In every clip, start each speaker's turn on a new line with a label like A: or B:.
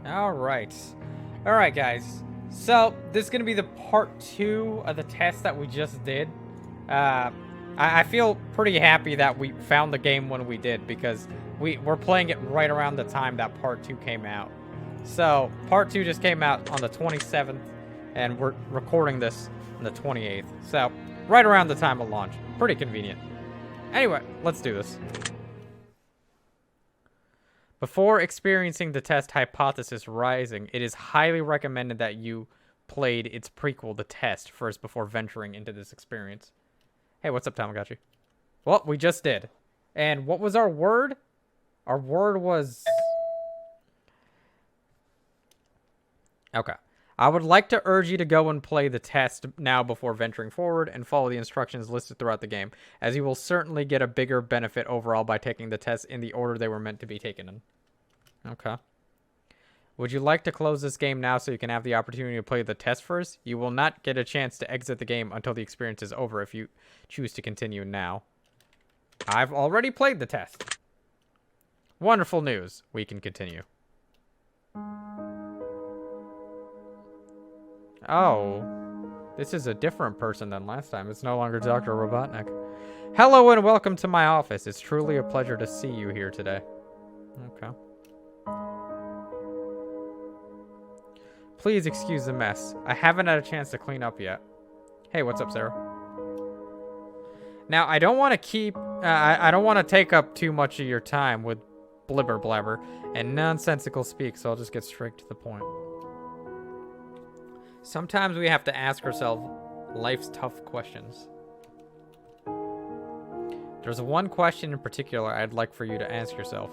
A: Alright. Alright, guys. So, this is going to be the part 2 of the test that we just did. I feel pretty happy that we found the game when we did, because we're playing it right around the time that part 2 came out. So, part 2 just came out on the 27th, and we're recording this on the 28th. So, right around the time of launch. Pretty convenient. Anyway, let's do this. Before experiencing the test Hypothesis Rising, it is highly recommended that you played its prequel, The Test, first before venturing into this experience. Hey, what's up, Tamagotchi? Well, we just did. And what was our word? Our word was... Okay. I would like to urge you to go and play the test now before venturing forward and follow the instructions listed throughout the game, as you will certainly get a bigger benefit overall by taking the tests in the order they were meant to be taken in. Okay. Would you like to close this game now so you can have the opportunity to play the test first? You will not get a chance to exit the game until the experience is over if you choose to continue now. I've already played the test. Wonderful news. We can continue. Oh, this is a different person than last time. It's no longer Dr. Robotnik. Hello and welcome to my office. It's truly a pleasure to see you here today. Okay. Please excuse the mess. I haven't had a chance to clean up yet. Hey, what's up, Sarah? Now, I don't want to keep... I don't want to take up too much of your time with blibber blabber and nonsensical speak, so I'll just get straight to the point. Sometimes we have to ask ourselves life's tough questions. There's one question in particular I'd like for you to ask yourself.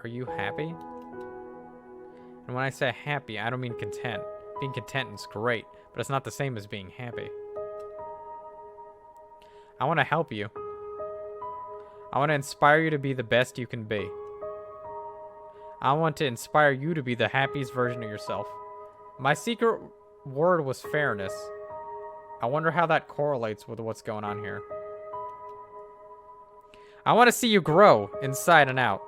A: Are you happy? And when I say happy, I don't mean content. Being content is great, but it's not the same as being happy. I want to help you. I want to inspire you to be the best you can be. I want to inspire you to be the happiest version of yourself. My secret word was fairness. I wonder how that correlates with what's going on here. I want to see you grow inside and out.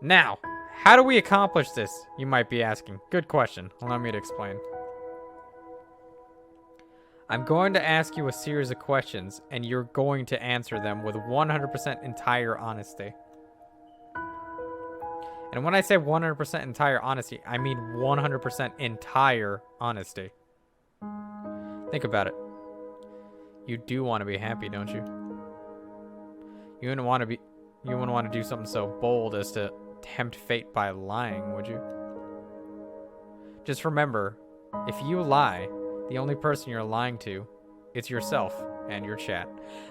A: Now, how do we accomplish this, you might be asking? Good question. Allow me to explain. I'm going to ask you a series of questions, and you're going to answer them with 100% entire honesty. And when I say 100% entire honesty, I mean 100% entire honesty. Think about it. You do want to be happy, don't you? You wouldn't want to do something so bold as to tempt fate by lying, would you? Just remember, if you lie, the only person you're lying to is yourself and your chat.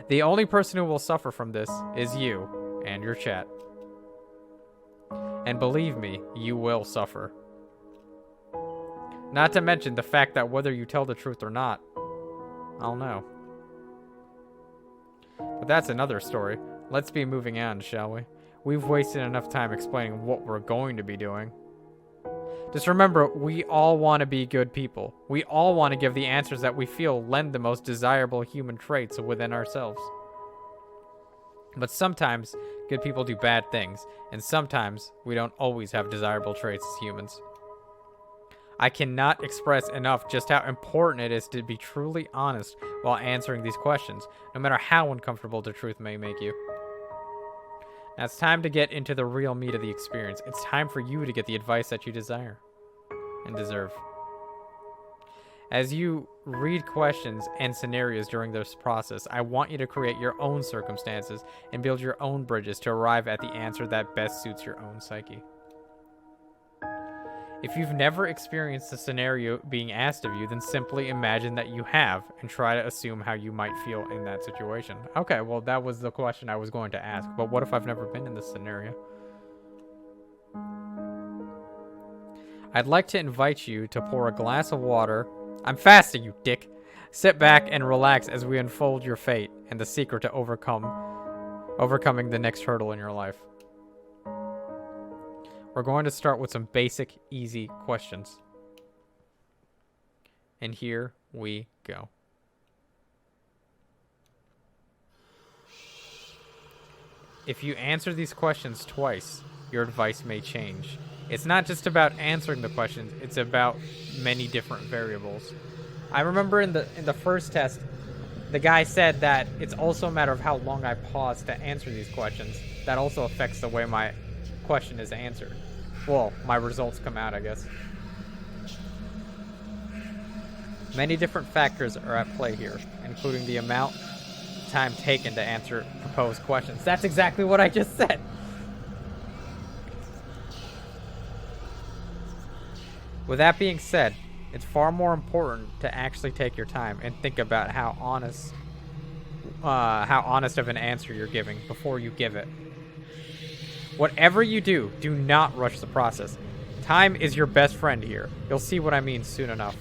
A: The only person who will suffer from this is you and your chat. And believe me, you will suffer. Not to mention the fact that whether you tell the truth or not, I'll know. But that's another story. Let's be moving on, shall we? We've wasted enough time explaining what we're going to be doing. Just remember, we all want to be good people. We all want to give the answers that we feel lend the most desirable human traits within ourselves. But sometimes, good people do bad things, and sometimes we don't always have desirable traits as humans. I cannot express enough just how important it is to be truly honest while answering these questions, no matter how uncomfortable the truth may make you. Now it's time to get into the real meat of the experience. It's time for you to get the advice that you desire and deserve. As you read questions and scenarios during this process, I want you to create your own circumstances and build your own bridges to arrive at the answer that best suits your own psyche. If you've never experienced a scenario being asked of you, then simply imagine that you have and try to assume how you might feel in that situation. Okay, well, that was the question I was going to ask, but what if I've never been in this scenario? I'd like to invite you to pour a glass of water. I'm fasting, you dick. Sit back and relax as we unfold your fate and the secret to overcoming the next hurdle in your life. We're going to start with some basic, easy questions. And here we go. If you answer these questions twice, your advice may change. It's not just about answering the questions, it's about many different variables. I remember in the first test, the guy said that it's also a matter of how long I pause to answer these questions. That also affects the way my question is answered. Well, my results come out, I guess. Many different factors are at play here, including the amount of time taken to answer proposed questions. That's exactly what I just said. With that being said, it's far more important to actually take your time and think about how honest of an answer you're giving before you give it. Whatever you do, do not rush the process. Time is your best friend here. You'll see what I mean soon enough.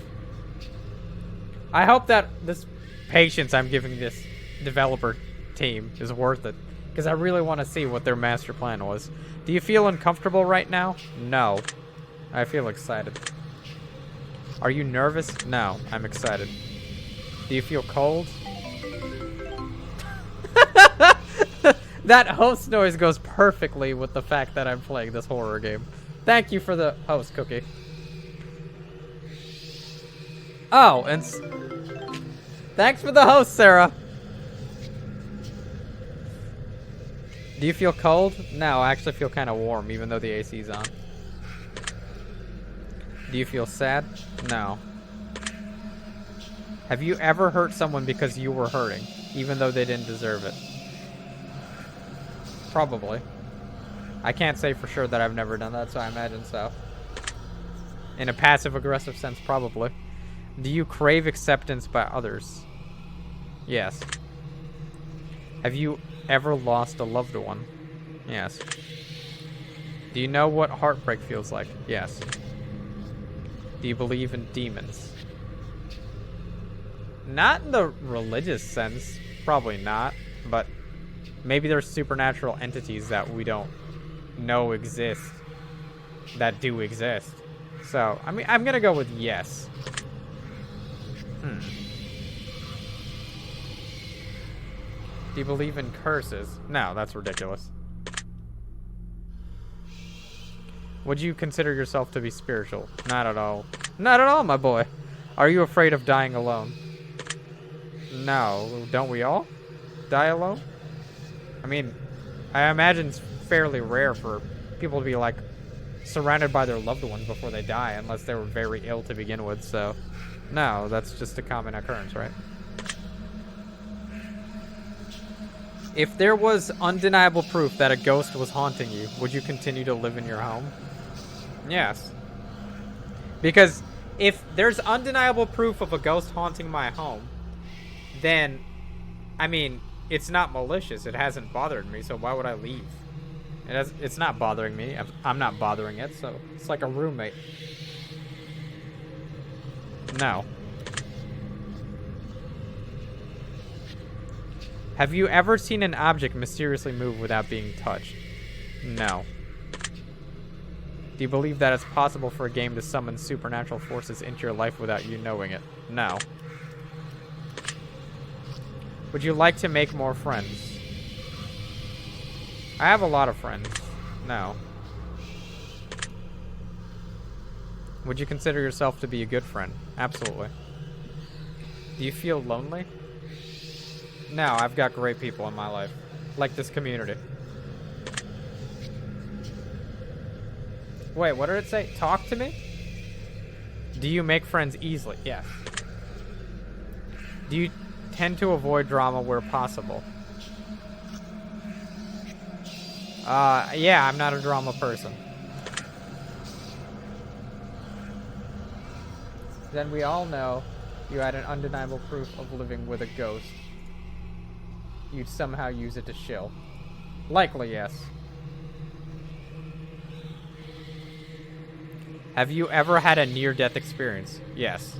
A: I hope that this patience I'm giving this developer team is worth it, because I really want to see what their master plan was. Do you feel uncomfortable right now? No. I feel excited. Are you nervous? No, I'm excited. Do you feel cold? That host noise goes perfectly with the fact that I'm playing this horror game. Thank you for the host cookie. Oh, and thanks for the host, Sarah. Do you feel cold? No, I actually feel kind of warm, even though the AC's on. Do you feel sad? No. Have you ever hurt someone because you were hurting, even though they didn't deserve it? Probably. I can't say for sure that I've never done that, so I imagine so. In a passive-aggressive sense, probably. Do you crave acceptance by others? Yes. Have you ever lost a loved one? Yes. Do you know what heartbreak feels like? Yes. Do you believe in demons? Not in the religious sense. Probably not. But maybe there's supernatural entities that we don't know exist that do exist. So, I mean, I'm going to go with yes. Do you believe in curses? No, that's ridiculous. Would you consider yourself to be spiritual? Not at all. Not at all, my boy. Are you afraid of dying alone? No. Don't we all die alone? I mean, I imagine it's fairly rare for people to be, like, surrounded by their loved ones before they die, unless they were very ill to begin with, so... No, that's just a common occurrence, right? If there was undeniable proof that a ghost was haunting you, would you continue to live in your home? Yes. Because if there's undeniable proof of a ghost haunting my home, then, I mean, it's not malicious. It hasn't bothered me, so why would I leave? It's not bothering me. I'm not bothering it, so it's like a roommate. No. Have you ever seen an object mysteriously move without being touched? No. Do you believe that it's possible for a game to summon supernatural forces into your life without you knowing it? No. Would you like to make more friends? I have a lot of friends. No. Would you consider yourself to be a good friend? Absolutely. Do you feel lonely? No, I've got great people in my life. Like this community. Wait, what did it say? Talk to me? Do you make friends easily? Yes. Do you tend to avoid drama where possible? Yeah, I'm not a drama person. Then we all know you had an undeniable proof of living with a ghost. You'd somehow use it to shill. Likely, yes. Have you ever had a near-death experience? Yes.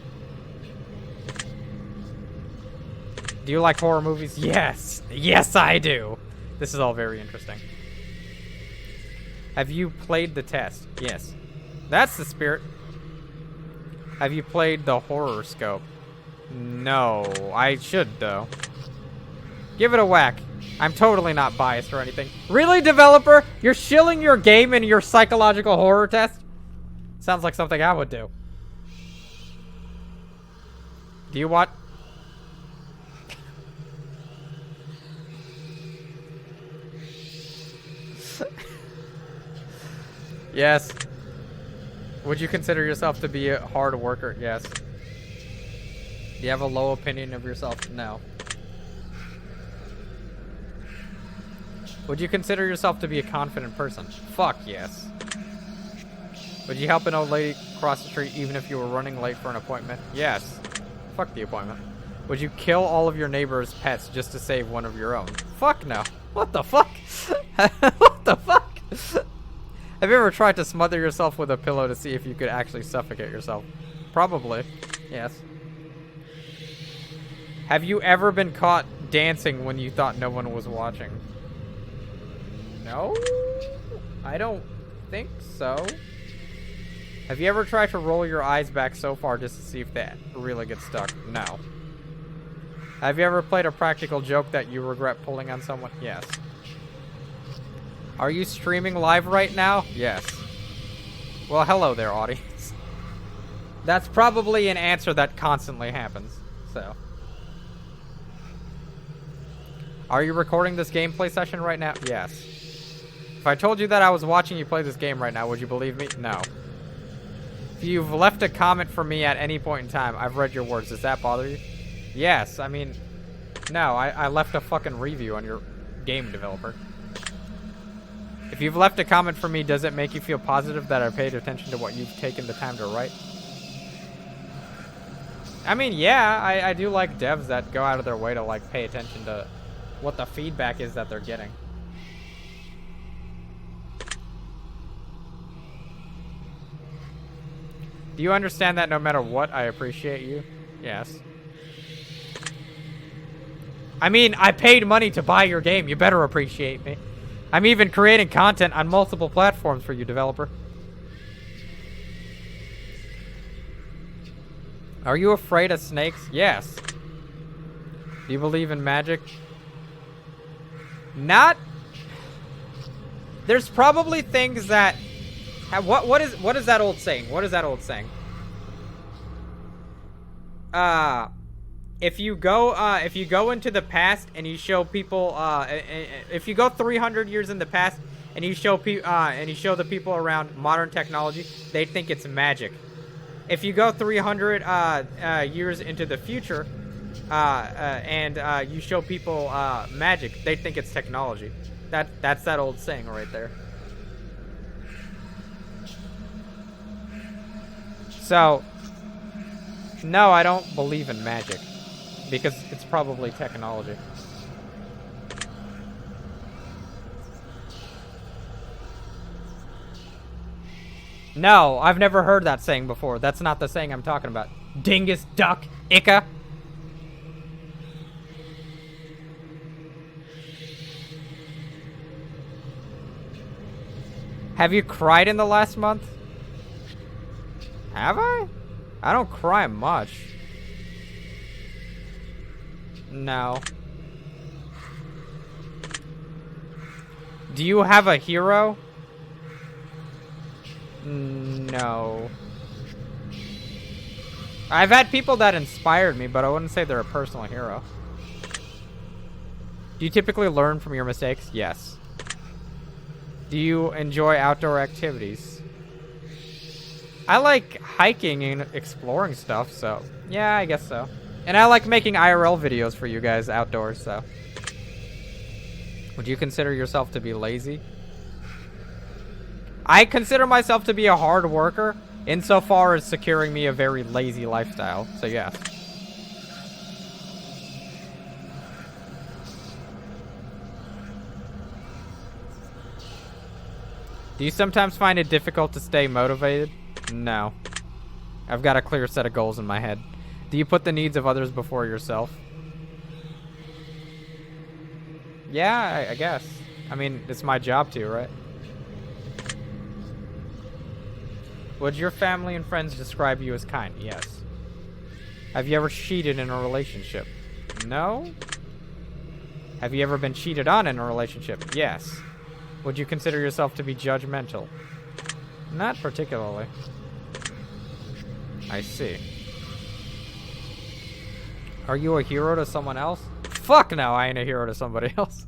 A: Do you like horror movies? Yes! Yes, I do! This is all very interesting. Have you played the test? Yes. That's the spirit. Have you played the horror scope? No. I should, though. Give it a whack. I'm totally not biased or anything. Really, developer? You're shilling your game in your psychological horror test? Sounds like something I would do. Do you want... Yes. Would you consider yourself to be a hard worker? Yes. Do you have a low opinion of yourself? No. Would you consider yourself to be a confident person? Fuck yes. Would you help an old lady cross the street even if you were running late for an appointment? Yes. Fuck the appointment. Would you kill all of your neighbors' pets just to save one of your own? Fuck no. What the fuck? What the fuck? Have you ever tried to smother yourself with a pillow to see if you could actually suffocate yourself? Probably. Yes. Have you ever been caught dancing when you thought no one was watching? No? I don't think so. Have you ever tried to roll your eyes back so far just to see if they really get stuck? No. Have you ever played a practical joke that you regret pulling on someone? Yes. Are you streaming live right now? Yes. Well, hello there, audience. That's probably an answer that constantly happens, so. Are you recording this gameplay session right now? Yes. If I told you that I was watching you play this game right now, would you believe me? No. If you've left a comment for me at any point in time, I've read your words. Does that bother you? Yes, I mean, no, I left a fucking review on your game, developer. If you've left a comment for me, does it make you feel positive that I paid attention to what you've taken the time to write? I mean, yeah, I do like devs that go out of their way to, like, pay attention to what the feedback is that they're getting. Do you understand that no matter what, I appreciate you? Yes. I mean, I paid money to buy your game. You better appreciate me. I'm even creating content on multiple platforms for you, developer. Are you afraid of snakes? Yes. Do you believe in magic? Not. There's probably things that. What is that old saying? What is that old saying? If you go into the past and you show people, if you go 300 years in the past and you show the people around modern technology, they think it's magic. If you go 300 years into the future, and you show people magic, they think it's technology. That's that old saying right there. So, no, I don't believe in magic. Because it's probably technology. No, I've never heard that saying before. That's not the saying I'm talking about. Dingus, duck, icka. Have you cried in the last month? Have I? I don't cry much. No. Do you have a hero? No. I've had people that inspired me, but I wouldn't say they're a personal hero. Do you typically learn from your mistakes? Yes. Do you enjoy outdoor activities? I like hiking and exploring stuff, so yeah, I guess so. And I like making IRL videos for you guys outdoors, so. Would you consider yourself to be lazy? I consider myself to be a hard worker insofar as securing me a very lazy lifestyle, so yes. Do you sometimes find it difficult to stay motivated? No. I've got a clear set of goals in my head. Do you put the needs of others before yourself? Yeah, I guess. I mean, it's my job to, right? Would your family and friends describe you as kind? Yes. Have you ever cheated in a relationship? No. Have you ever been cheated on in a relationship? Yes. Would you consider yourself to be judgmental? Not particularly. I see. Are you a hero to someone else? Fuck no, I ain't a hero to somebody else.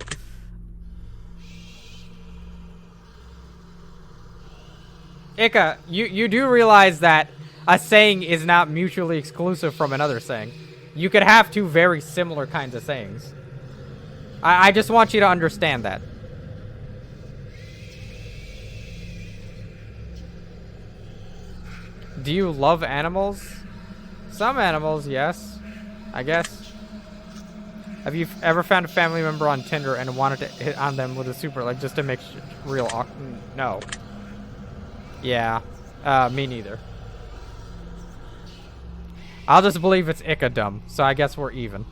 A: Ika, you do realize that a saying is not mutually exclusive from another saying. You could have two very similar kinds of sayings. I just want you to understand that. Do you love animals? Some animals, yes. I guess. Have you ever found a family member on Tinder and wanted to hit on them with a super, like, just to make real no. Yeah. Me neither. I'll just believe it's Ika dumb, so I guess we're even.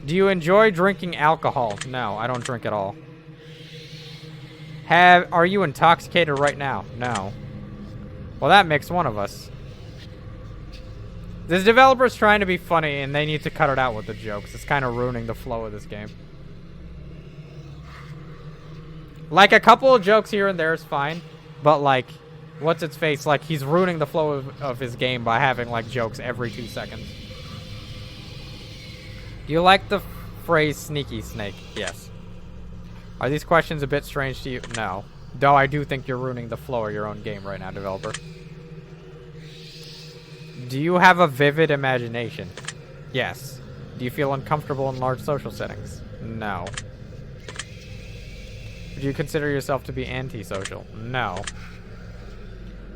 A: Do you enjoy drinking alcohol? No, I don't drink at all. Are you intoxicated right now? No. Well, that makes one of us. This developer's trying to be funny, and they need to cut it out with the jokes. It's kind of ruining the flow of this game. Like, a couple of jokes here and there is fine, but, like, what's its face? Like, he's ruining the flow of his game by having, like, jokes every 2 seconds. Do you like the phrase sneaky snake? Yes. Are these questions a bit strange to you? No. Though I do think you're ruining the flow of your own game right now, developer. Do you have a vivid imagination? Yes. Do you feel uncomfortable in large social settings? No. Would you consider yourself to be antisocial? No.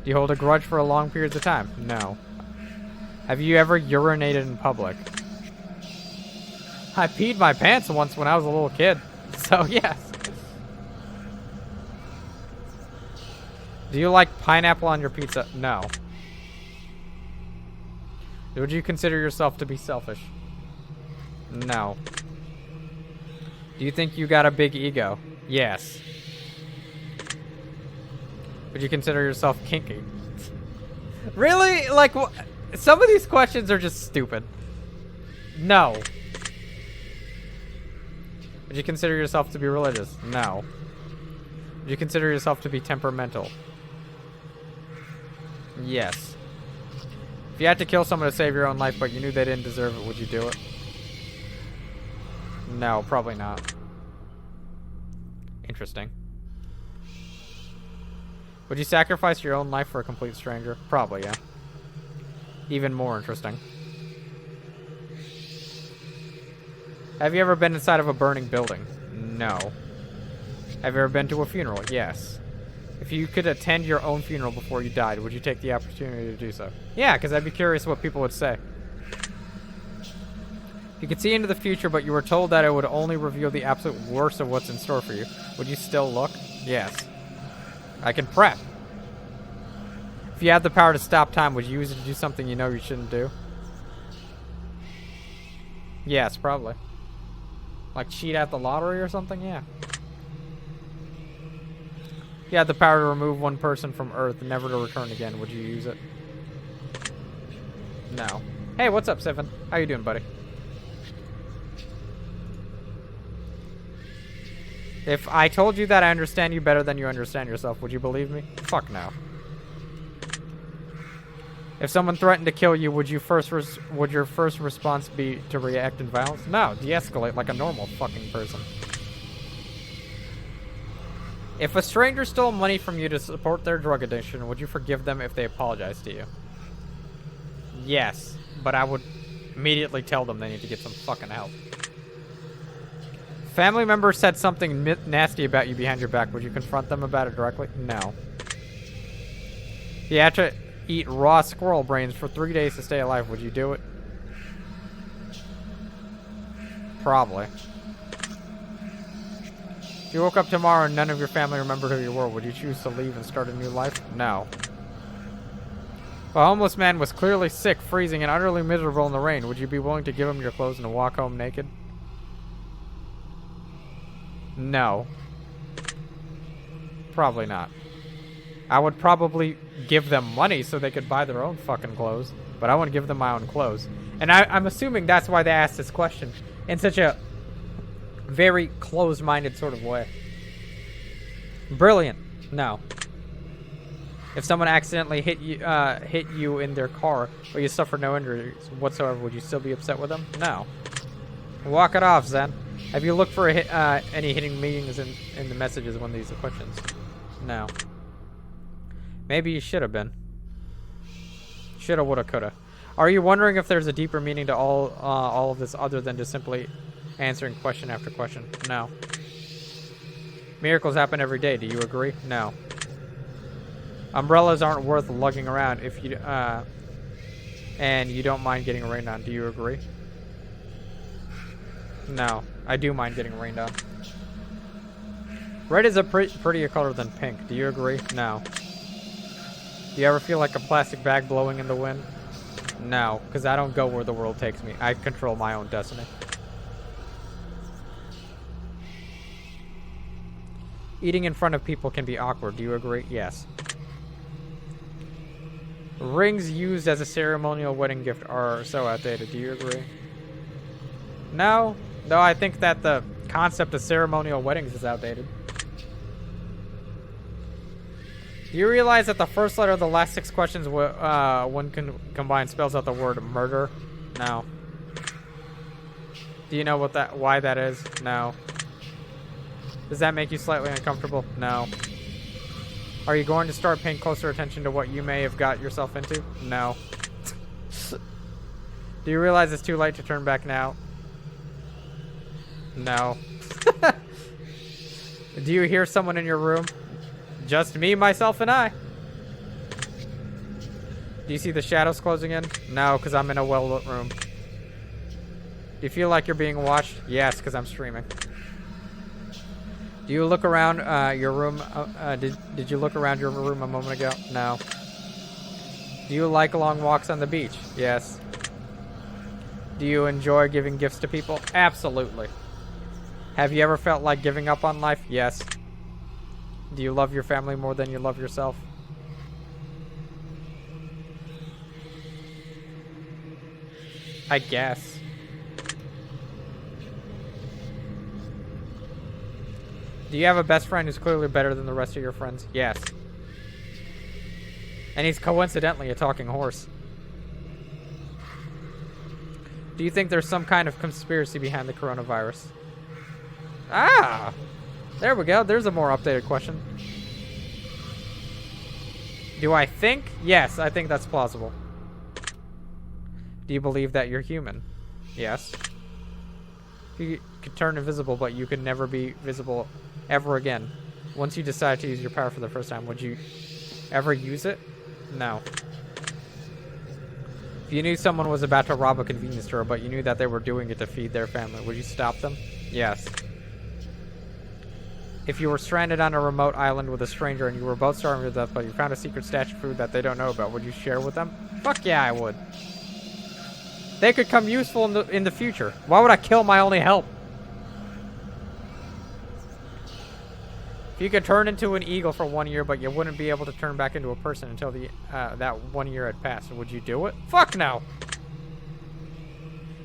A: Do you hold a grudge for long periods of time? No. Have you ever urinated in public? I peed my pants once when I was a little kid. So, yes. Do you like pineapple on your pizza? No. Would you consider yourself to be selfish? No. Do you think you got a big ego? Yes. Would you consider yourself kinky? Really? Like, some of these questions are just stupid. No. Would you consider yourself to be religious? No. Would you consider yourself to be temperamental? Yes. If you had to kill someone to save your own life, but you knew they didn't deserve it, would you do it? No, probably not. Interesting. Would you sacrifice your own life for a complete stranger? Probably, yeah. Even more interesting. Have you ever been inside of a burning building? No. Have you ever been to a funeral? Yes. If you could attend your own funeral before you died, would you take the opportunity to do so? Yeah, because I'd be curious what people would say. If you could see into the future, but you were told that it would only reveal the absolute worst of what's in store for you, would you still look? Yes. I can prep. If you had the power to stop time, would you use it to do something you know you shouldn't do? Yes, probably. Like cheat at the lottery or something? Yeah. If you had the power to remove one person from Earth, never to return again, would you use it? No. Hey, what's up, Sivan? How you doing, buddy? If I told you that I understand you better than you understand yourself, would you believe me? Fuck no. If someone threatened to kill you, would your first response be to react in violence? No, de-escalate like a normal fucking person. If a stranger stole money from you to support their drug addiction, would you forgive them if they apologized to you? Yes, but I would immediately tell them they need to get some fucking help. Family member said something nasty about you behind your back. Would you confront them about it directly? No. If you had to eat raw squirrel brains for 3 days to stay alive, would you do it? Probably. If you woke up tomorrow and none of your family remembered who you were, would you choose to leave and start a new life? No. If a homeless man was clearly sick, freezing, and utterly miserable in the rain, would you be willing to give him your clothes and walk home naked? No. Probably not. I would probably give them money so they could buy their own fucking clothes. but I want to give them my own clothes. And I'm assuming that's why they asked this question in such a very closed-minded sort of way. Brilliant. No. If someone accidentally hit you in their car, but you suffered no injuries whatsoever, would you still be upset with them? No. Walk it off, Zen. Have you looked for any hidden meanings in the messages when these are questions? No. Maybe you should have been. Shoulda, woulda, coulda. Are you wondering if there's a deeper meaning to all of this other than just simply answering question after question? No. Miracles happen every day. Do you agree? No. Umbrellas aren't worth lugging around if you and you don't mind getting rained on. Do you agree? No. I do mind getting rained on. Red is a prettier color than pink. Do you agree? No. Do you ever feel like a plastic bag blowing in the wind? No, because I don't go where the world takes me. I control my own destiny. Eating in front of people can be awkward. Do you agree? Yes. Rings used as a ceremonial wedding gift are so outdated. Do you agree? No. Though I think that the concept of ceremonial weddings is outdated. Do you realize that the first letter of the last 6 questions, when combined, spells out the word murder? No. Do you know why that is? No. Does that make you slightly uncomfortable? No. Are you going to start paying closer attention to what you may have got yourself into? No. Do you realize it's too late to turn back now? No. Do you hear someone in your room? Just me, myself, and I. Do you see the shadows closing in? No, because I'm in a well-lit room. Do you feel like you're being watched? Yes, because I'm streaming. Do you look around your room? Did you look around your room a moment ago? No. Do you like long walks on the beach? Yes. Do you enjoy giving gifts to people? Absolutely. Have you ever felt like giving up on life? Yes. Do you love your family more than you love yourself? I guess. Do you have a best friend who's clearly better than the rest of your friends? Yes. And he's coincidentally a talking horse. Do you think there's some kind of conspiracy behind the coronavirus? Ah! There we go. There's a more updated question. Do I think? Yes, I think that's plausible. Do you believe that you're human? Yes. You could turn invisible, but you could never be visible ever again. Once you decide to use your power for the first time, would you ever use it? No. If you knew someone was about to rob a convenience store, but you knew that they were doing it to feed their family, would you stop them? Yes. If you were stranded on a remote island with a stranger and you were both starving to death, but you found a secret stash of food that they don't know about, would you share with them? Fuck yeah, I would. They could come useful in the future. Why would I kill my only help? If you could turn into an eagle for 1 year, but you wouldn't be able to turn back into a person until that 1 year had passed, would you do it? Fuck no!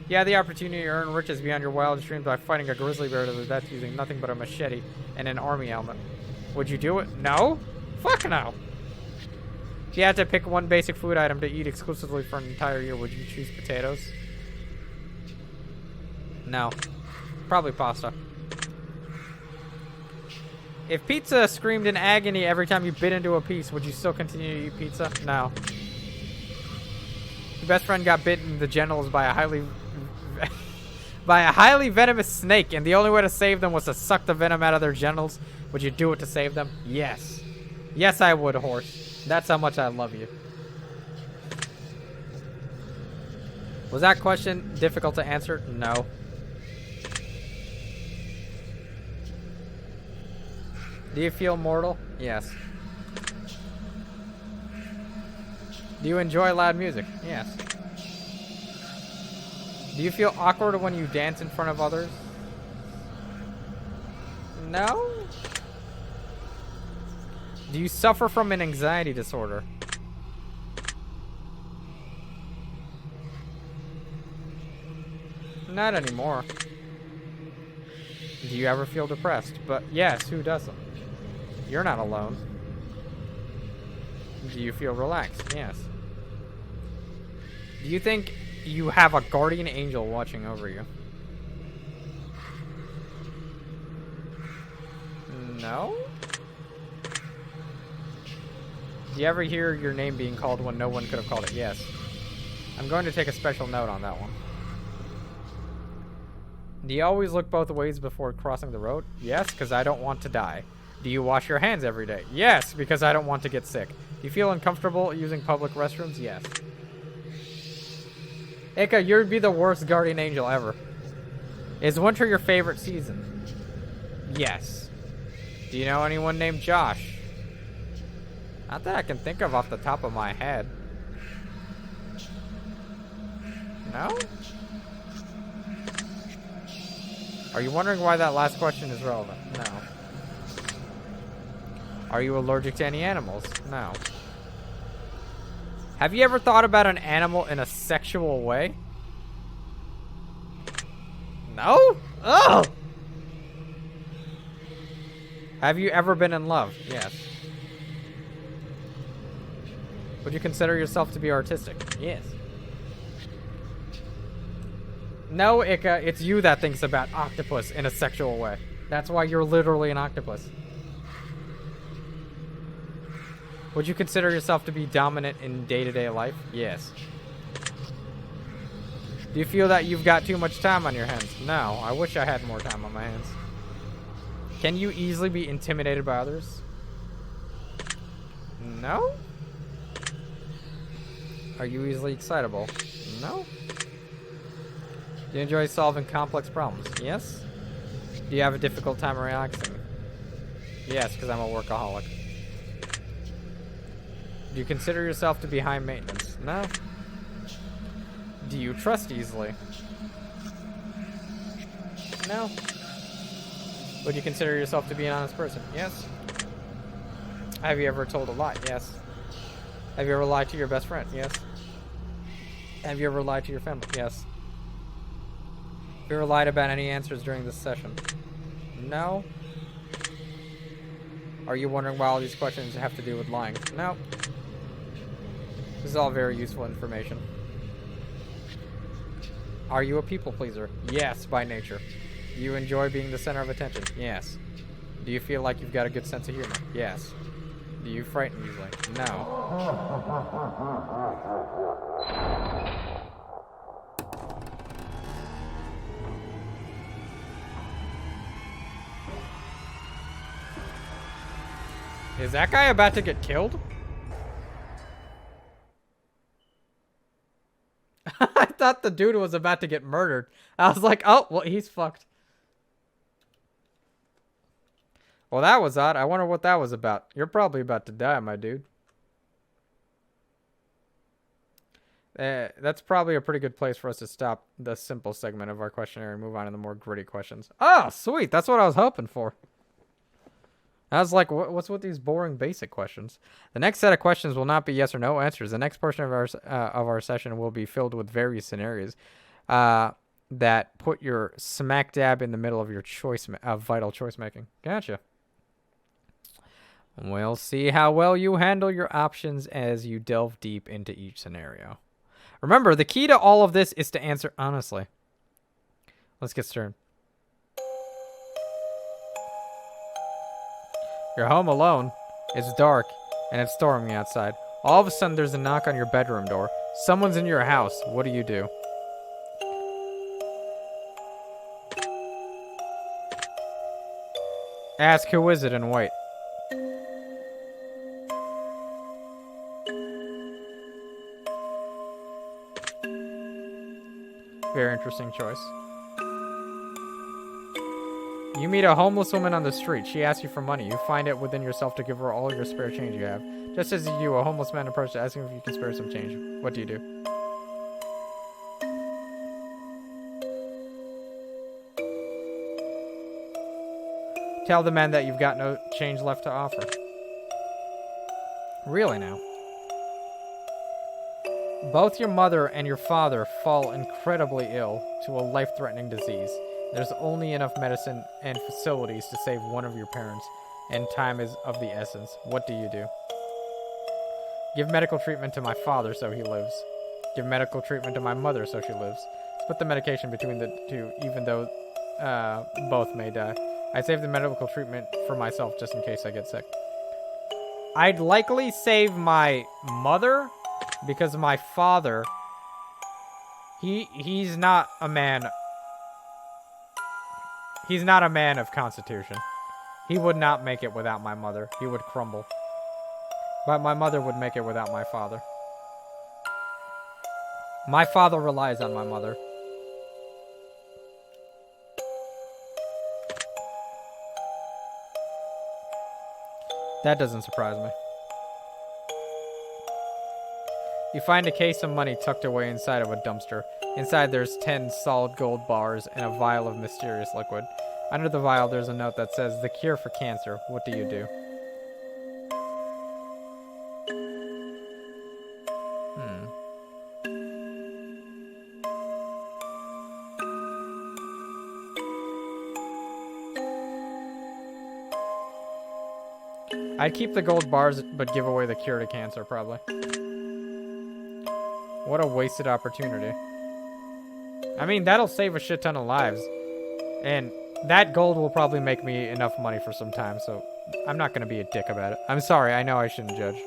A: You had the opportunity to earn riches beyond your wildest dreams by fighting a grizzly bear to the death using nothing but a machete and an army helmet. Would you do it? No? Fuck no! If you had to pick one basic food item to eat exclusively for an entire year, would you choose potatoes? No. Probably pasta. If pizza screamed in agony every time you bit into a piece, would you still continue to eat pizza? No. Your best friend got bitten in the genitals by a highly venomous snake, and the only way to save them was to suck the venom out of their genitals. Would you do it to save them? Yes. Yes, I would, horse. That's how much I love you. Was that question difficult to answer? No. Do you feel mortal? Yes. Do you enjoy loud music? Yes. Do you feel awkward when you dance in front of others? No? Do you suffer from an anxiety disorder? Not anymore. Do you ever feel depressed? But yes, who doesn't? You're not alone. Do you feel relaxed? Yes. Do you think you have a guardian angel watching over you? No? Do you ever hear your name being called when no one could have called it? Yes. I'm going to take a special note on that one. Do you always look both ways before crossing the road? Yes, because I don't want to die. Do you wash your hands every day? Yes, because I don't want to get sick. Do you feel uncomfortable using public restrooms? Yes. Ika, you'd be the worst guardian angel ever. Is winter your favorite season? Yes. Do you know anyone named Josh? Not that I can think of off the top of my head. No? Are you wondering why that last question is relevant? No. Are you allergic to any animals? No. Have you ever thought about an animal in a sexual way? No? Oh! Have you ever been in love? Yes. Would you consider yourself to be artistic? Yes. No, Ika, it's you that thinks about octopus in a sexual way. That's why you're literally an octopus. Would you consider yourself to be dominant in day-to-day life? Yes. Do you feel that you've got too much time on your hands? No, I wish I had more time on my hands. Can you easily be intimidated by others? No? Are you easily excitable? No. Do you enjoy solving complex problems? Yes. Do you have a difficult time relaxing? Yes, because I'm a workaholic. Do you consider yourself to be high maintenance? No. Do you trust easily? No. Would you consider yourself to be an honest person? Yes. Have you ever told a lie? Yes. Have you ever lied to your best friend? Yes. Have you ever lied to your family? Yes. Have you ever lied about any answers during this session? No. Are you wondering why all these questions have to do with lying? No. This is all very useful information. Are you a people pleaser? Yes, by nature. Do you enjoy being the center of attention? Yes. Do you feel like you've got a good sense of humor? Yes. Do you frighten easily? No. Is that guy about to get killed? I thought the dude was about to get murdered. I was like, oh, well, he's fucked. Well, that was odd. I wonder what that was about. You're probably about to die, my dude. That's probably a pretty good place for us to stop the simple segment of our questionnaire and move on to the more gritty questions. Oh, sweet. That's what I was hoping for. I was like, what's with these boring basic questions? The next set of questions will not be yes or no answers. The next portion of our session will be filled with various scenarios that put your smack dab in the middle of your vital choice making. Gotcha. We'll see how well you handle your options as you delve deep into each scenario. Remember, the key to all of this is to answer honestly. Let's get started. You're home alone. It's dark, and it's storming outside. All of a sudden, there's a knock on your bedroom door. Someone's in your house. What do? Ask who is it and wait. Very interesting choice. You meet a homeless woman on the street. She asks you for money. You find it within yourself to give her all your spare change you have. Just as you do, a homeless man approaches asking if you can spare some change. What do you do? Tell the man that you've got no change left to offer. Really now? Both your mother and your father fall incredibly ill to a life-threatening disease. There's only enough medicine and facilities to save one of your parents, and time is of the essence. What do you do? Give medical treatment to my father so he lives. Give medical treatment to my mother so she lives. Split the medication between the two, even though both may die. I save the medical treatment for myself just in case I get sick. I'd likely save my mother because my father, he's not a man. He's not a man of constitution. He would not make it without my mother. He would crumble. But my mother would make it without my father. My father relies on my mother. That doesn't surprise me. You find a case of money tucked away inside of a dumpster. Inside there's 10 solid gold bars and a vial of mysterious liquid. Under the vial there's a note that says, "The cure for cancer. What do you do?" I'd keep the gold bars, but give away the cure to cancer, probably. What a wasted opportunity. I mean, that'll save a shit ton of lives. And that gold will probably make me enough money for some time, so I'm not going to be a dick about it. I'm sorry, I know I shouldn't judge.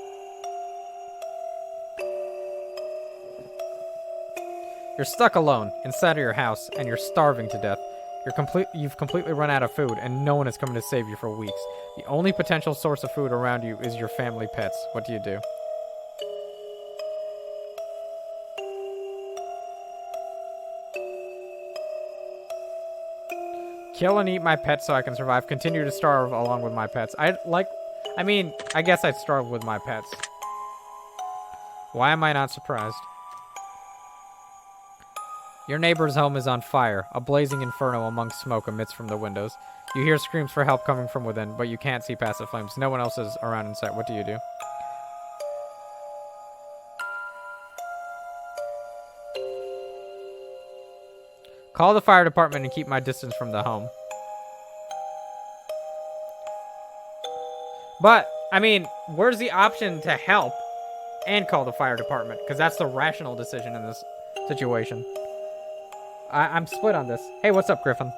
A: You're stuck alone, inside of your house, and you're starving to death. You've completely run out of food, and no one is coming to save you for weeks. The only potential source of food around you is your family pets. What do you do? Kill and eat my pets so I can survive. Continue to starve along with my pets. I guess I'd starve with my pets. Why am I not surprised? Your neighbor's home is on fire. A blazing inferno among smoke emits from the windows. You hear screams for help coming from within, but you can't see past the flames. No one else is around in sight. What do you do? Call the fire department and keep my distance from the home. But, I mean, where's the option to help and call the fire department? Because that's the rational decision in this situation. I'm split on this. Hey, what's up, Griffin?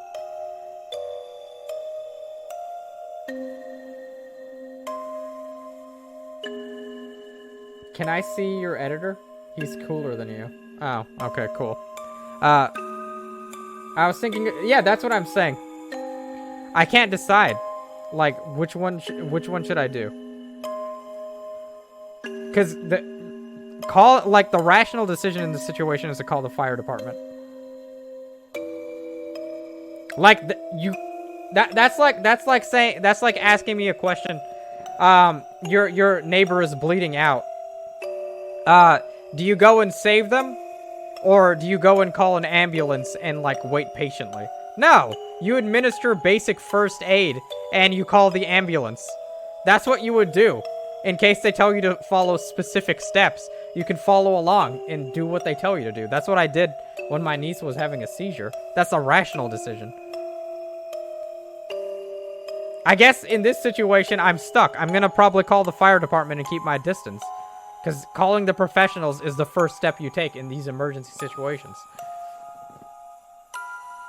A: Can I see your editor? He's cooler than you. Oh, okay, cool. I was thinking, yeah, that's what I'm saying. I can't decide, like, which one should I do? Because the rational decision in this situation is to call the fire department. Like that's like asking me a question. Your neighbor is bleeding out. Do you go and save them? Or do you go and call an ambulance and, like, wait patiently? No! You administer basic first aid, and you call the ambulance. That's what you would do. In case they tell you to follow specific steps, you can follow along and do what they tell you to do. That's what I did when my niece was having a seizure. That's a rational decision. I guess in this situation, I'm stuck. I'm gonna probably call the fire department and keep my distance. Because calling the professionals is the first step you take in these emergency situations.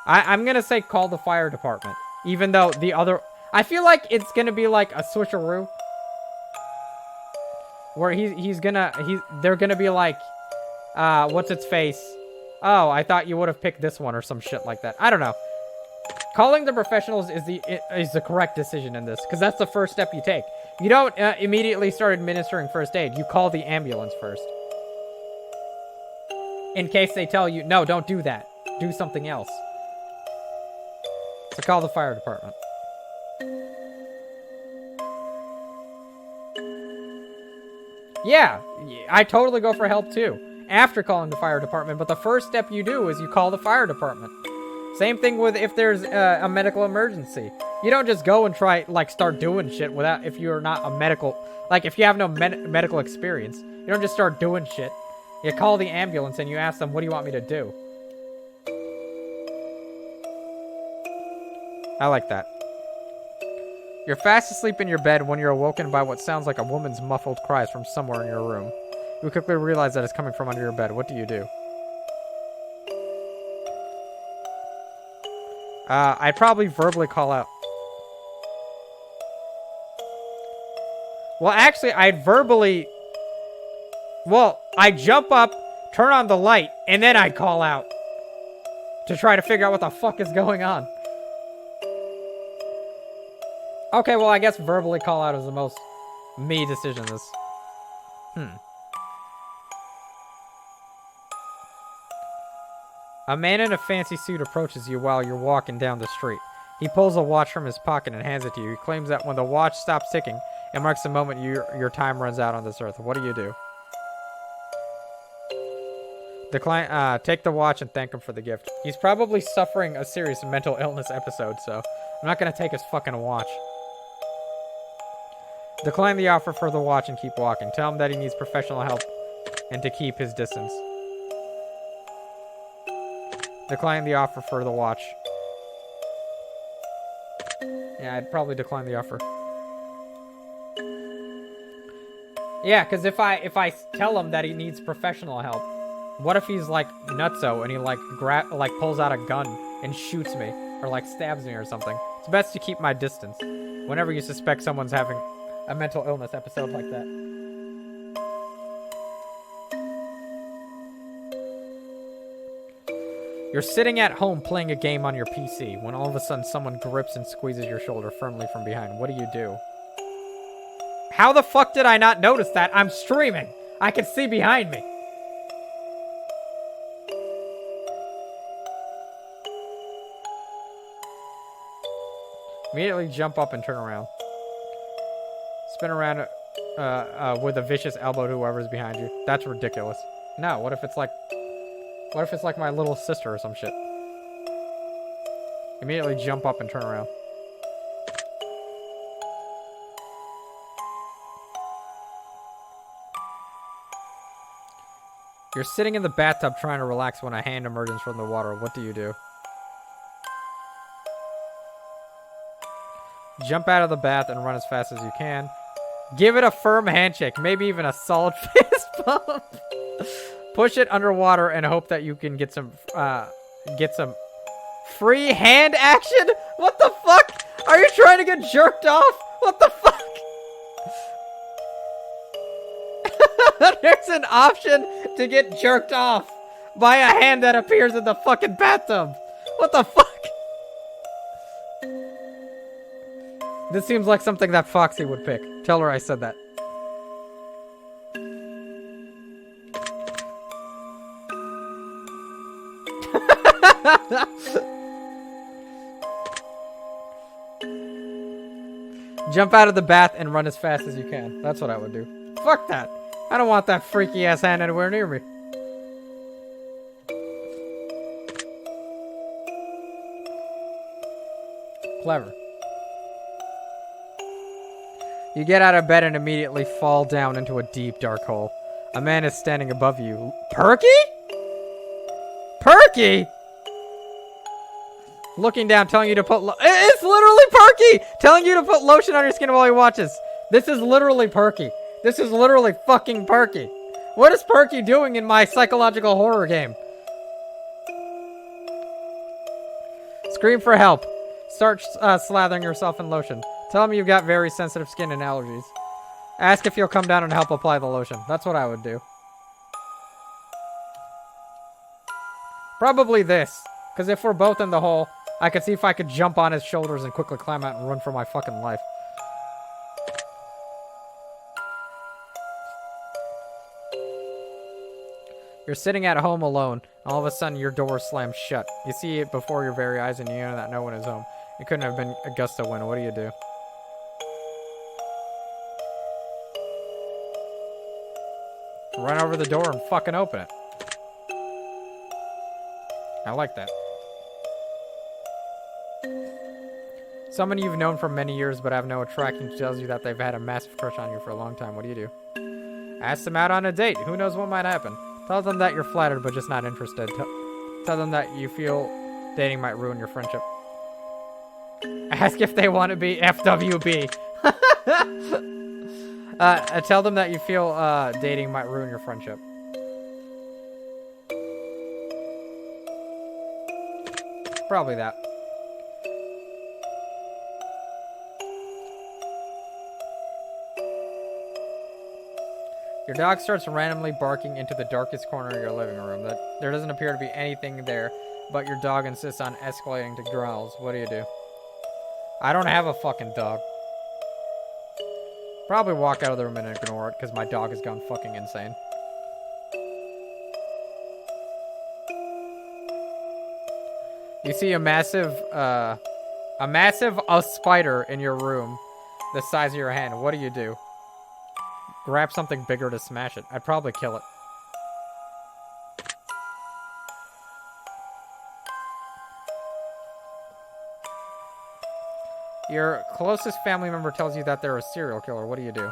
A: I'm going to say call the fire department. Even though the other... I feel like it's going to be like a switcheroo. Where they're going to be like... what's its face? Oh, I thought you would have picked this one or some shit like that. I don't know. Calling the professionals is the correct decision in this. Because that's the first step you take. You don't immediately start administering first aid. You call the ambulance first. In case they tell you, no, don't do that. Do something else. So call the fire department. Yeah, I totally go for help too. After calling the fire department. But the first step you do is you call the fire department. Same thing with if there's a medical emergency. You don't just go and try, like, start doing shit if you're not a medical... Like, if you have no medical experience. You don't just start doing shit. You call the ambulance and you ask them, what do you want me to do? I like that. You're fast asleep in your bed when you're awoken by what sounds like a woman's muffled cries from somewhere in your room. You quickly realize that it's coming from under your bed. What do you do? I'd probably verbally call out. Well, actually, I'd verbally... Well, I'd jump up, turn on the light, and then I'd call out. To try to figure out what the fuck is going on. Okay, well, I guess verbally call out is the most me decision. A man in a fancy suit approaches you while you're walking down the street. He pulls a watch from his pocket and hands it to you. He claims that when the watch stops ticking, it marks the moment your time runs out on this earth. What do you do? Decline. Take the watch and thank him for the gift. He's probably suffering a serious mental illness episode, so I'm not gonna take his fucking watch. Decline the offer for the watch and keep walking. Tell him that he needs professional help and to keep his distance. Decline the offer for the watch. Yeah, I'd probably decline the offer. Yeah, because if I tell him that he needs professional help, what if he's like nutso and he like pulls out a gun and shoots me or like stabs me or something? It's best to keep my distance whenever you suspect someone's having a mental illness episode like that. You're sitting at home playing a game on your PC when all of a sudden someone grips and squeezes your shoulder firmly from behind. What do you do? How the fuck did I not notice that? I'm streaming. I can see behind me. Immediately jump up and turn around. Spin around with a vicious elbow to whoever's behind you. That's ridiculous. No, what if it's like my little sister or some shit? Immediately jump up and turn around. You're sitting in the bathtub trying to relax when a hand emerges from the water. What do you do? Jump out of the bath and run as fast as you can. Give it a firm handshake, maybe even a solid fist bump. Push it underwater and hope that you can get some free hand action? What the fuck? Are you trying to get jerked off? What the fuck? There's an option to get jerked off by a hand that appears in the fucking bathtub. What the fuck? This seems like something that Foxy would pick. Tell her I said that. Jump out of the bath and run as fast as you can. That's what I would do. Fuck that. I don't want that freaky ass hand anywhere near me. Clever. You get out of bed and immediately fall down into a deep, dark hole. A man is standing above you. Perky? Perky? Looking down, telling you to put... It's literally Perky! Telling you to put lotion on your skin while he watches. This is literally Perky. This is literally fucking Perky. What is Perky doing in my psychological horror game? Scream for help. Start slathering yourself in lotion. Tell him you've got very sensitive skin and allergies. Ask if he'll come down and help apply the lotion. That's what I would do. Probably this. Because if we're both in the hole, I could see if I could jump on his shoulders and quickly climb out and run for my fucking life. You're sitting at home alone. All of a sudden, your door slams shut. You see it before your very eyes and you know that no one is home. It couldn't have been a gust of wind. What do you do? Run over the door and fucking open it. I like that. Someone you've known for many years but have no attraction tells you that they've had a massive crush on you for a long time. What do you do? Ask them out on a date. Who knows what might happen? Tell them that you're flattered but just not interested. Tell them that you feel dating might ruin your friendship. Ask if they want to be FWB. Tell them that you feel dating might ruin your friendship. Probably that. Your dog starts randomly barking into the darkest corner of your living room. There doesn't appear to be anything there, but your dog insists on escalating to growls. What do? I don't have a fucking dog. Probably walk out of the room and ignore it, because my dog has gone fucking insane. You see a massive spider in your room, the size of your hand. What do? Grab something bigger to smash it. I'd probably kill it. Your closest family member tells you that they're a serial killer. What do?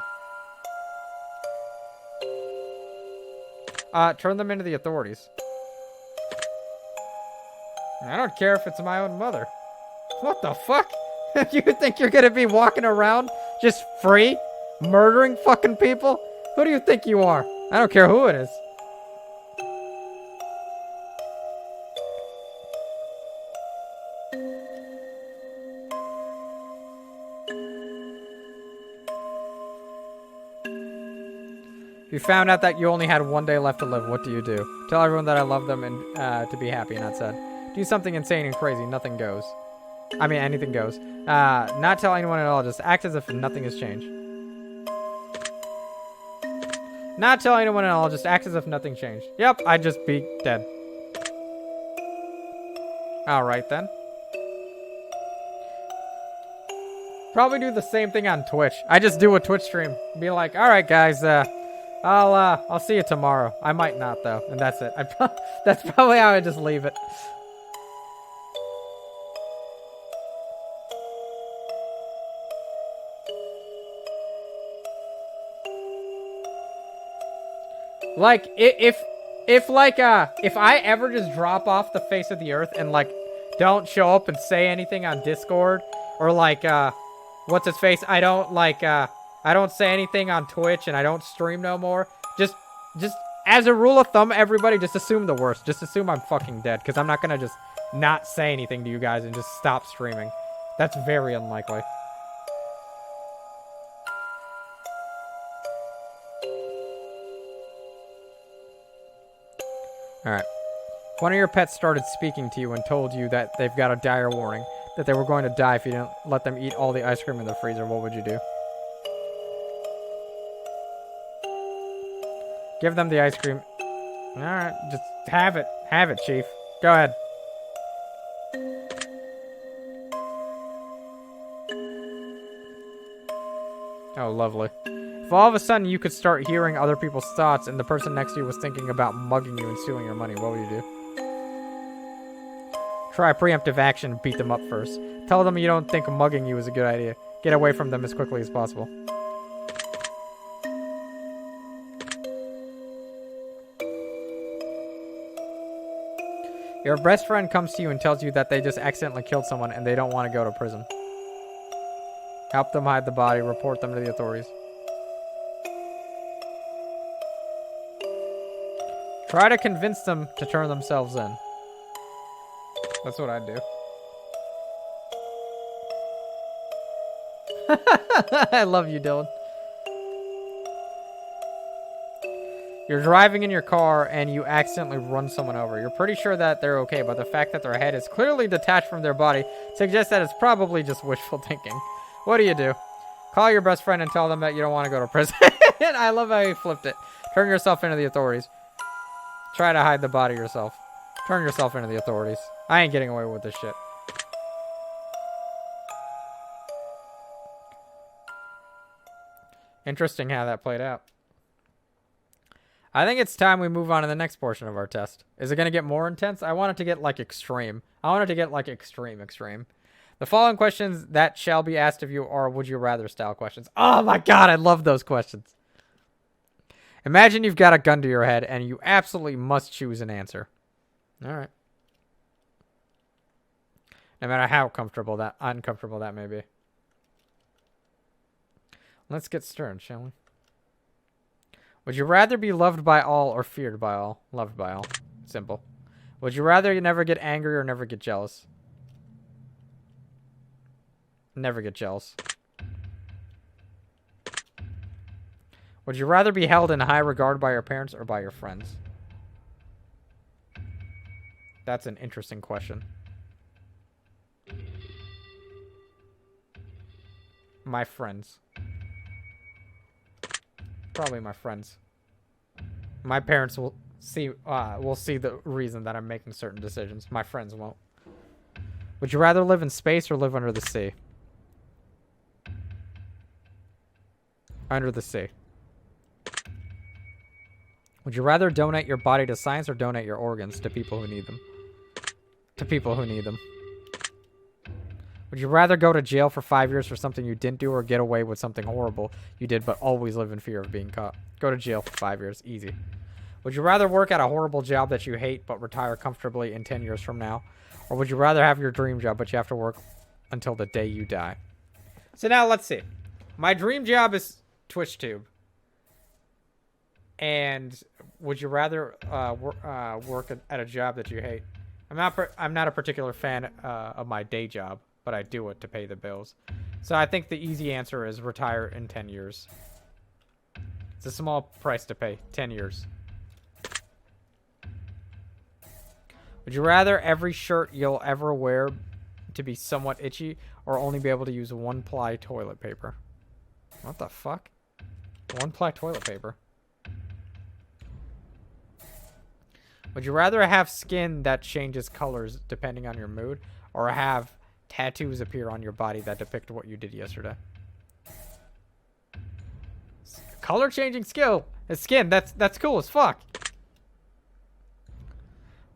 A: Turn them into the authorities. I don't care if it's my own mother. What the fuck? You think you're gonna be walking around just free? Murdering fucking people? Who do you think you are? I don't care who it is. If you found out that you only had one day left to live, what do? Tell everyone that I love them and to be happy, not sad. Do something insane and crazy. Nothing goes. I mean, anything goes. Not tell anyone at all. Just act as if nothing has changed. Not tell anyone at all. Just act as if nothing changed. Yep, I'd just be dead. Alright then. Probably do the same thing on Twitch. I just do a Twitch stream. Be like, alright guys, I'll see you tomorrow. I might not though, and that's it. That's probably how I just leave it. Like, if I ever just drop off the face of the earth and, like, don't show up and say anything on Discord, or, like, what's his face? I don't say anything on Twitch and I don't stream no more. Just as a rule of thumb, everybody just assume the worst. Just assume I'm fucking dead, because I'm not gonna just not say anything to you guys and just stop streaming. That's very unlikely. Alright. One of your pets started speaking to you and told you that they've got a dire warning, that they were going to die if you didn't let them eat all the ice cream in the freezer. What would you do? Give them the ice cream. Alright, just have it. Have it, Chief. Go ahead. Oh, lovely. If all of a sudden you could start hearing other people's thoughts and the person next to you was thinking about mugging you and stealing your money, what would you do? Try preemptive action and beat them up first. Tell them you don't think mugging you is a good idea. Get away from them as quickly as possible. Your best friend comes to you and tells you that they just accidentally killed someone and they don't want to go to prison. Help them hide the body. Report them to the authorities. Try to convince them to turn themselves in. That's what I'd do. I love you, Dylan. You're driving in your car and you accidentally run someone over. You're pretty sure that they're okay, but the fact that their head is clearly detached from their body suggests that it's probably just wishful thinking. What do? Call your best friend and tell them that you don't want to go to prison. I love how you flipped it. Turn yourself into the authorities. Try to hide the body yourself. Turn yourself into the authorities. I ain't getting away with this shit. Interesting how that played out. I think it's time we move on to the next portion of our test. Is it going to get more intense? I want it to get, like, extreme. I want it to get, like, extreme. The following questions that shall be asked of you are would you rather style questions. Oh my god, I love those questions. Imagine you've got a gun to your head and you absolutely must choose an answer. All right. No matter how uncomfortable that may be. Let's get started, shall we? Would you rather be loved by all or feared by all? Loved by all. Simple. Would you rather never get angry or never get jealous? Never get jealous. Would you rather be held in high regard by your parents or by your friends? That's an interesting question. My friends. Probably my friends. My parents will see the reason that I'm making certain decisions. My friends won't. Would you rather live in space or live under the sea? Under the sea. Would you rather donate your body to science or donate your organs to people who need them? To people who need them. Would you rather go to jail for 5 years for something you didn't do or get away with something horrible you did but always live in fear of being caught? Go to jail for 5 years. Easy. Would you rather work at a horrible job that you hate but retire comfortably in 10 years from now? Or would you rather have your dream job but you have to work until the day you die? So now let's see. My dream job is TwitchTube. And would you rather work at a job that you hate? I'm not a particular fan of my day job, but I do it to pay the bills. So I think the easy answer is retire in 10 years. It's a small price to pay. 10 years. Would you rather every shirt you'll ever wear to be somewhat itchy or only be able to use one-ply toilet paper? What the fuck? One-ply toilet paper. Would you rather have skin that changes colors depending on your mood or have tattoos appear on your body that depict what you did yesterday? Color changing skin. That's cool as fuck.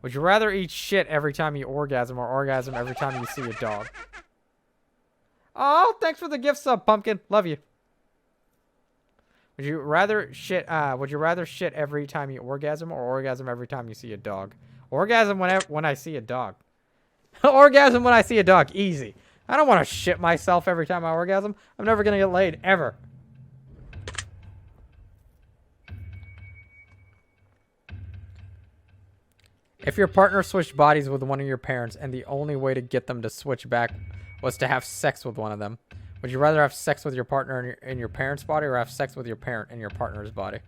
A: Would you rather eat shit every time you orgasm or orgasm every time you see a dog? Oh, thanks for the gift sub, Pumpkin. Love you. Would you rather shit every time you orgasm or orgasm every time you see a dog? Orgasm when I see a dog. Orgasm when I see a dog. Easy. I don't want to shit myself every time I orgasm. I'm never going to get laid. Ever. If your partner switched bodies with one of your parents and the only way to get them to switch back was to have sex with one of them, would you rather have sex with your partner in your parents' body or have sex with your parent in your partner's body?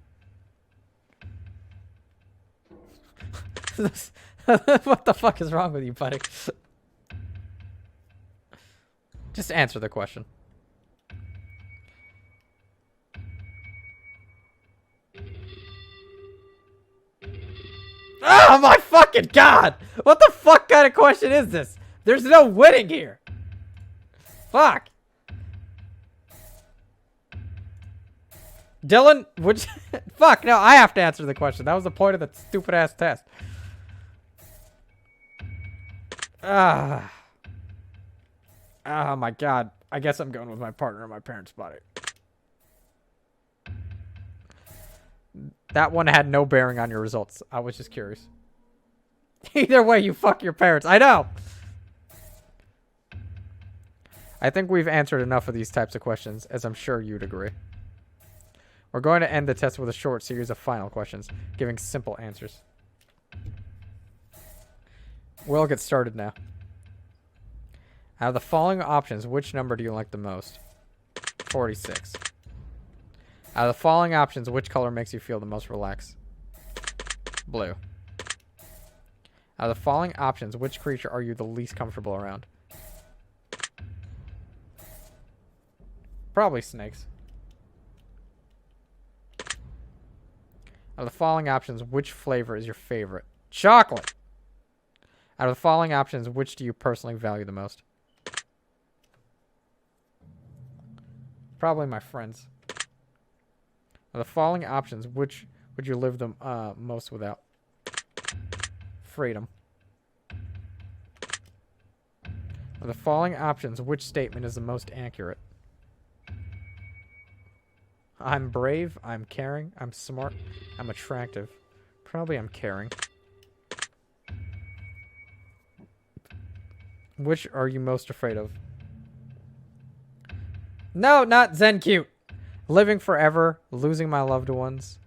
A: What the fuck is wrong with you, buddy? Just answer the question. Oh my fucking god! What the fuck kind of question is this? There's no winning here. Fuck. Dylan, would you... Fuck, no, I have to answer the question. That was the point of the stupid-ass test. Oh my god. I guess I'm going with my partner in my parents' body. That one had no bearing on your results. I was just curious. Either way, you fuck your parents. I know! I think we've answered enough of these types of questions, as I'm sure you'd agree. We're going to end the test with a short series of final questions, giving simple answers. We'll get started now. Out of the following options, which number do you like the most? 46. Out of the following options, which color makes you feel the most relaxed? Blue. Out of the following options, which creature are you the least comfortable around? Probably snakes. Out of the following options, which flavor is your favorite? Chocolate! Out of the following options, which do you personally value the most? Probably my friends. Out of the following options, which would you live the most without? Freedom. Of the following options, which statement is the most accurate? I'm brave, I'm caring, I'm smart, I'm attractive. Probably I'm caring. Which are you most afraid of? No, not Zen cute. Living forever, losing my loved ones,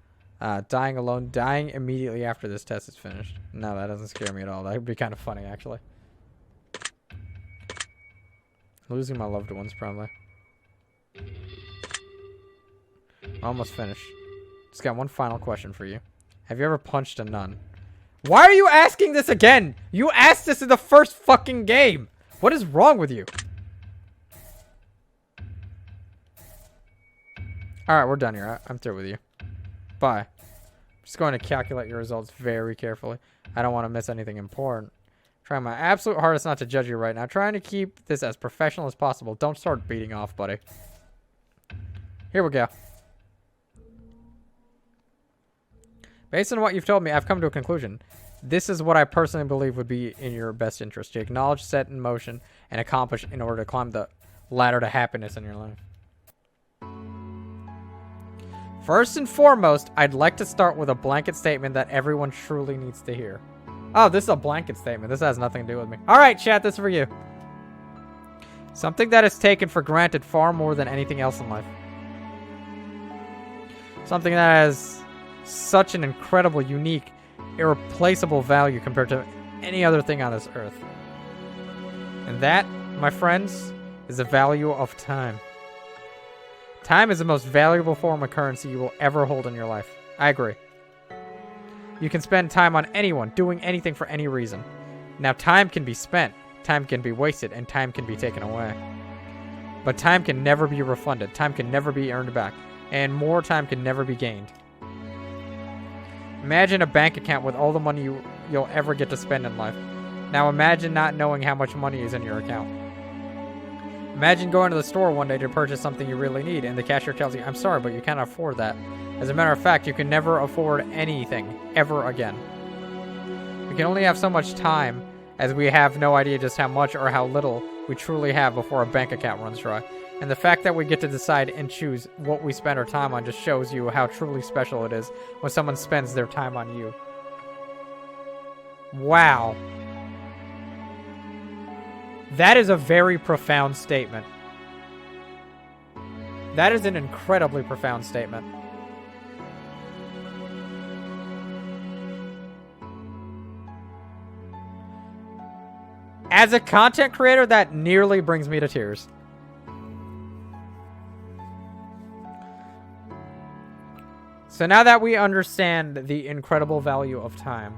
A: dying alone, dying immediately after this test is finished. No, that doesn't scare me at all. That would be kind of funny, actually. Losing my loved ones, probably. Almost finished. Just got one final question for you. Have you ever punched a nun? Why are you asking this again? You asked this in the first fucking game. What is wrong with you? Alright, we're done here. I'm through with you. Bye. I'm just going to calculate your results very carefully. I don't want to miss anything important. Trying my absolute hardest not to judge you right now. Trying to keep this as professional as possible. Don't start beating off, buddy. Here we go. Based on what you've told me, I've come to a conclusion. This is what I personally believe would be in your best interest. To acknowledge, set in motion, and accomplish in order to climb the ladder to happiness in your life. First and foremost, I'd like to start with a blanket statement that everyone truly needs to hear. Oh, this is a blanket statement. This has nothing to do with me. All right, chat, this is for you. Something that is taken for granted far more than anything else in life. Something that has such an incredible, unique, irreplaceable value compared to any other thing on this earth. And that, my friends, is the value of time. Time is the most valuable form of currency you will ever hold in your life. I agree. You can spend time on anyone, doing anything for any reason. Now, time can be spent, time can be wasted, and time can be taken away. But time can never be refunded. Time can never be earned back. And more time can never be gained. Imagine a bank account with all the money you'll ever get to spend in life. Now imagine not knowing how much money is in your account. Imagine going to the store one day to purchase something you really need, and the cashier tells you, I'm sorry, but you can't afford that. As a matter of fact, you can never afford anything, ever again. We can only have so much time, as we have no idea just how much or how little we truly have before a bank account runs dry. And the fact that we get to decide and choose what we spend our time on just shows you how truly special it is when someone spends their time on you. Wow. That is a very profound statement. That is an incredibly profound statement. As a content creator, that nearly brings me to tears. So now that we understand the incredible value of time,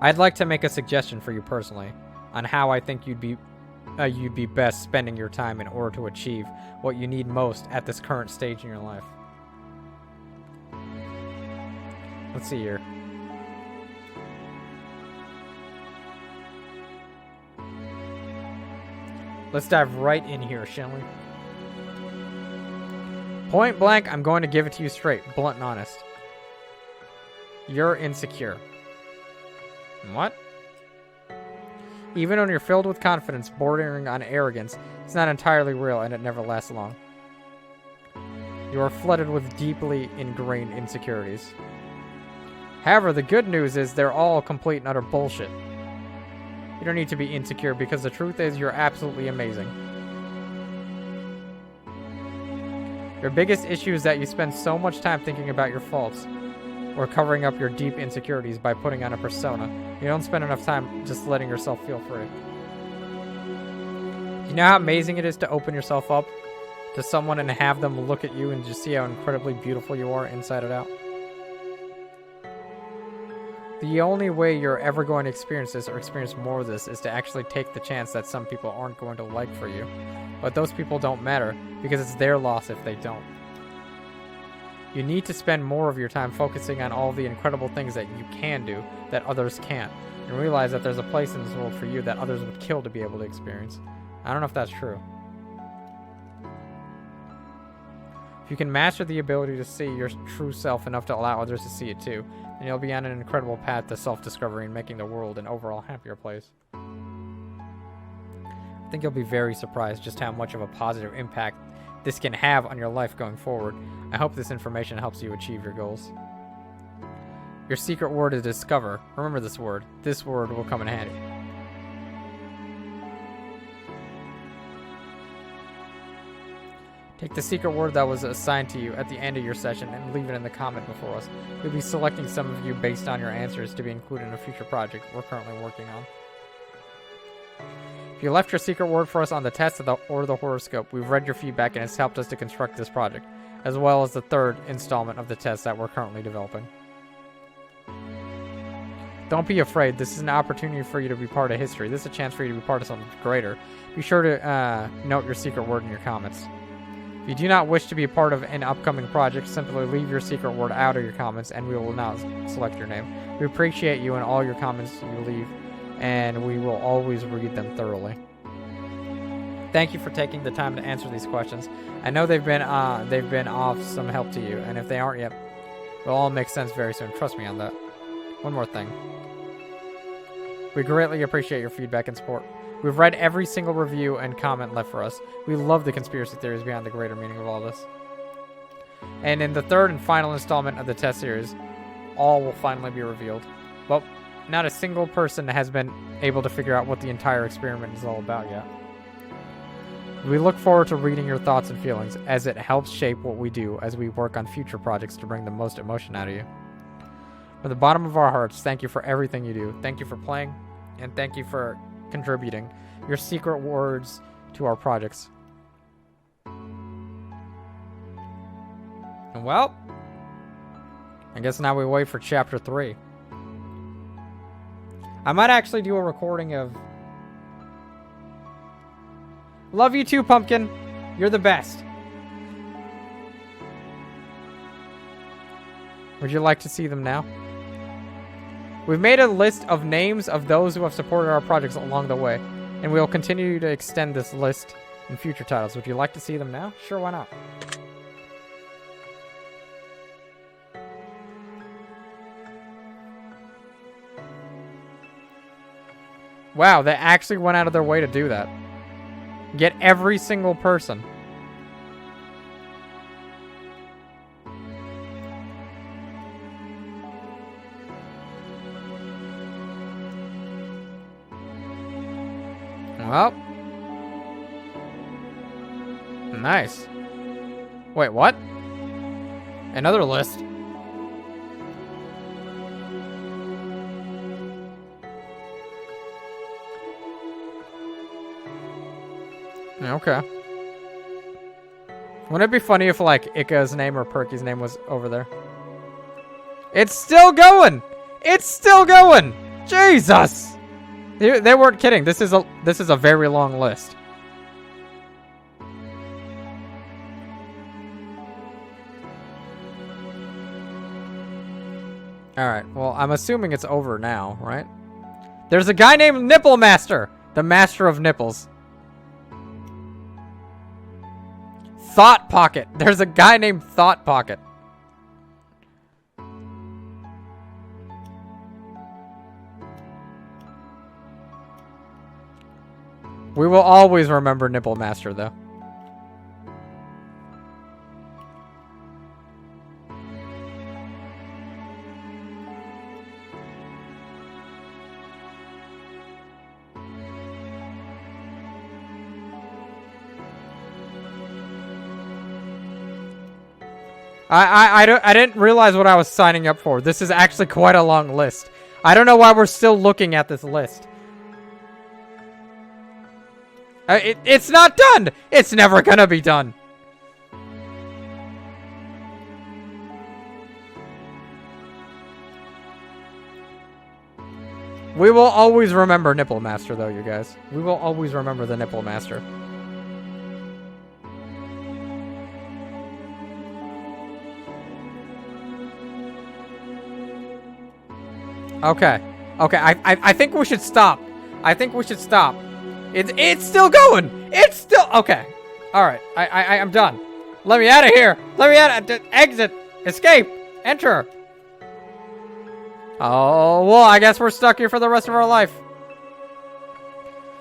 A: I'd like to make a suggestion for you personally on how I think you'd be best spending your time in order to achieve what you need most at this current stage in your life. Let's see here. Let's dive right in here, shall we? Point blank, I'm going to give it to you straight, blunt and honest. You're insecure. What? Even when you're filled with confidence, bordering on arrogance, it's not entirely real and it never lasts long. You are flooded with deeply ingrained insecurities. However, the good news is they're all complete and utter bullshit. You don't need to be insecure because the truth is you're absolutely amazing. Your biggest issue is that you spend so much time thinking about your faults or covering up your deep insecurities by putting on a persona. You don't spend enough time just letting yourself feel free. You know how amazing it is to open yourself up to someone and have them look at you and just see how incredibly beautiful you are inside and out? The only way you're ever going to experience this or experience more of this is to actually take the chance that some people aren't going to like for you. But those people don't matter because it's their loss if they don't. You need to spend more of your time focusing on all the incredible things that you can do that others can't. And realize that there's a place in this world for you that others would kill to be able to experience. I don't know if that's true. If you can master the ability to see your true self enough to allow others to see it too, then you'll be on an incredible path to self-discovery and making the world an overall happier place. I think you'll be very surprised just how much of a positive impact this can have on your life going forward. I hope this information helps you achieve your goals. Your secret word is discover. Remember this word. This word will come in handy. Take the secret word that was assigned to you at the end of your session and leave it in the comment before us. We'll be selecting some of you based on your answers to be included in a future project we're currently working on. If you left your secret word for us on the test or the horoscope, we've read your feedback and it's helped us to construct this project, as well as the third installment of the test that we're currently developing. Don't be afraid. This is an opportunity for you to be part of history. This is a chance for you to be part of something greater. Be sure to note your secret word in your comments. If you do not wish to be a part of an upcoming project, simply leave your secret word out of your comments and we will not select your name. We appreciate you and all your comments you leave, and we will always read them thoroughly. Thank you for taking the time to answer these questions. I know they've been of some help to you, and if they aren't yet, it will all make sense very soon. Trust me on that. One more thing. We greatly appreciate your feedback and support. We've read every single review and comment left for us. We love the conspiracy theories behind the greater meaning of all this. And in the third and final installment of the test series, all will finally be revealed. But not a single person has been able to figure out what the entire experiment is all about yet. We look forward to reading your thoughts and feelings, as it helps shape what we do as we work on future projects to bring the most emotion out of you. From the bottom of our hearts, thank you for everything you do. Thank you for playing, and thank you for contributing your secret words to our projects. And well, I guess now we wait for chapter 3. I might actually do a recording of... Love you too, Pumpkin. You're the best. Would you like to see them now? We've made a list of names of those who have supported our projects along the way, and we'll continue to extend this list in future titles. Would you like to see them now? Sure, why not? Wow, they actually went out of their way to do that. Get every single person. Well. Nice. Wait, what? Another list. Okay. Wouldn't it be funny if, like, Ika's name or Perky's name was over there? It's still going! It's still going! Jesus! They weren't kidding. This is a very long list. Alright, well, I'm assuming it's over now, right? There's a guy named Nipple Master! The Master of Nipples. Thought Pocket. There's a guy named Thought Pocket. We will always remember Nipple Master, though. I didn't realize what I was signing up for. This is actually quite a long list. I don't know why we're still looking at this list. It's not done! It's never gonna be done! We will always remember Nipple Master, though, you guys. We will always remember the Nipple Master. Okay. Okay, I think we should stop. I think we should stop. It's still going! It's still... Okay. Alright, I'm done. Let me out of here! Let me out of... Exit! Escape! Enter! Oh, well, I guess we're stuck here for the rest of our life.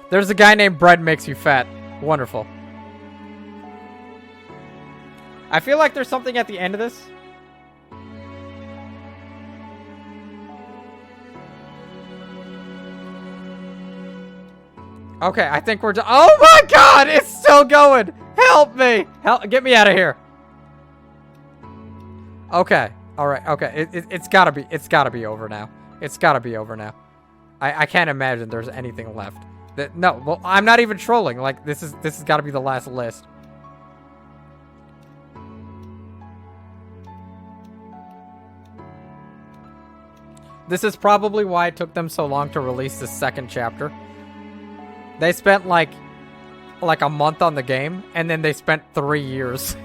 A: There's a guy named Bread Makes You Fat. Wonderful. I feel like there's something at the end of this. Okay, I think we're done. Oh my god, it's still going. Help me. Get me out of here. Okay. All right. Okay. It's gotta be over now. It's gotta be over now. I can't imagine there's anything left. No, well, I'm not even trolling. Like, this has gotta be the last list. This is probably why it took them so long to release the second chapter. They spent like a month on the game, and then they spent 3 years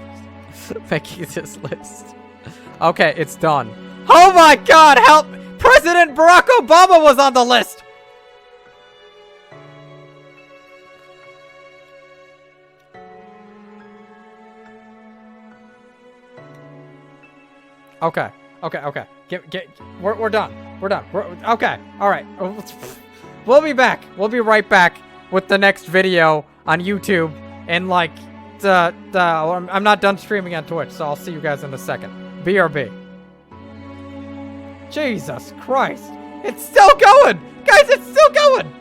A: making this list. Okay, it's done. Oh my god, help! President Barack Obama was on the list! Okay. We're done. Okay. All right. We'll be back. We'll be right back with the next video on YouTube. And like, I'm not done streaming on Twitch, so I'll see you guys in a second. BRB. Jesus Christ. It's still going! Guys, it's still going!